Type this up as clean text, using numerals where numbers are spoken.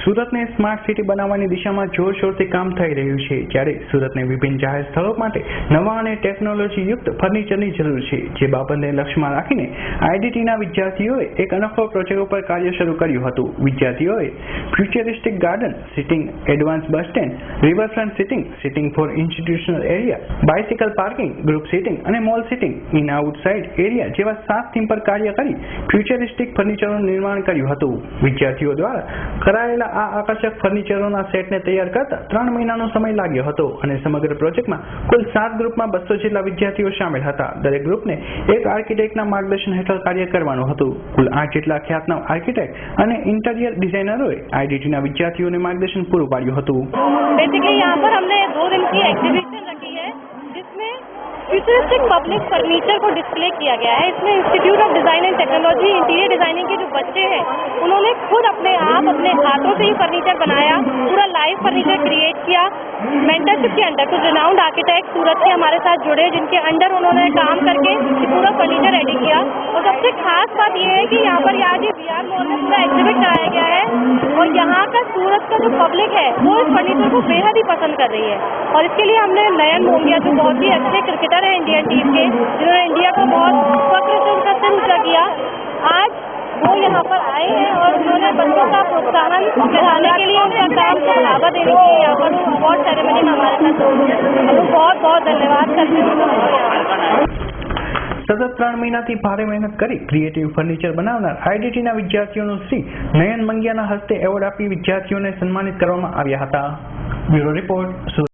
સુરતને smart city બનાવવાની દિશામાં જોરશોરથી કામ થઈ રહ્યું છે, જ્યારે સુરતને વિભિન્ન જાહેર સ્થળો માટે નવા અને ટેકનોલોજીયુક્ત ફર્નિચરની જરૂર છે, જે બાબતને લક્ષ્યમાં રાખીને આઈડીટીના વિદ્યાર્થીઓએ એક અનોખો પ્રોજેક્ટ ઉપર કાર્ય શરૂ કર્યું હતું. વિદ્યાર્થીઓએ futuristic garden sitting, advance bus stand, riverfront sitting, sitting for institutional area, bicycle parking, group sitting અને mall sitting, in outside area જેવા 7 થીમ પર કાર્ય કરી ફ્યુચરિસ્ટિક ફર્નિચરનું નિર્માણ કર્યું હતું. વિદ્યાર્થીઓ દ્વારા કરાયેલા આ આકર્ષક ફર્નિચરોના સેટને તૈયાર કરતા 3 મહિનાનો સમય લાગ્યો હતો અને સમગ્ર પ્રોજેક્ટમાં કુલ 7 ગ્રુપમાં 200 જેટલા વિદ્યાર્થીઓ સામેલ હતા. દરેક ગ્રુપને એક આર્કિટેક્ટના માર્ગદર્શન હેઠળ કાર્ય કરવાનું હતું. કુલ 8 જેટલા ખ્યાતનામ આર્કિટેક્ટ અને ઇન્ટિરિયર ડિઝાઇનરોએ આઈડીટીના વિદ્યાર્થીઓને માર્ગદર્શન પૂરું પાડ્યું હતું. बेसिकली यहाँ पर हमने 2 दिन की एग्जीबिशन रखी है, जिसमें फ्यूचरिस्टिक पब्लिक फर्नीचर को डिस्प्ले किया गया है. इसमें institute of design and technology interior designing के जो बच्चे हैं, उन्होंने खुद अपने हाथों से ही फर्नीचर बनाया, पूरा लाइव फर्नीचर क्रिएट किया. मेंटरशिप के अंडर कुछ रिनाउंड आर्किटेक्ट सूरत के हमारे साथ जुड़े, जिनके अंडर उन्होंने काम करके पूरा फर्नीचर रेडी किया. और सबसे खास बात यह है कि यहाँ पर आज VR मॉल में पूरा एग्जिबिट कराया गया है और यहाँ का सूरत का जो पब्लिक है वो इस फर्नीचर को बेहद ही पसंद कर रही है. और इसके लिए हमने नयन मोंगिया, जो बहुत ही अच्छे क्रिकेटर हैं इंडियन टीम के, जिन्होंने इंडिया को बहुत फख्र किया, आज वो यहाँ पर आए हैं और उन्होंने बच्चों का प्रोत्साहन दिलाने के लिए, उनका काम को बढ़ावा देने के लिए यहाँ पर अवार्ड सेरेमनी में हमारे साथ हम बहुत बहुत धन्यवाद करते हैं. સતત 3 મહિનાથી ભારે મહેનત કરી ક્રિએટિવ ફર્નિચર બનાવનાર આઈડીટીના વિદ્યાર્થીઓનું શ્રી નયન મંગિયાના હસ્તે એવોર્ડ આપી વિદ્યાર્થીઓને સન્માનિત કરવામાં આવ્યા હતા. Bureau report.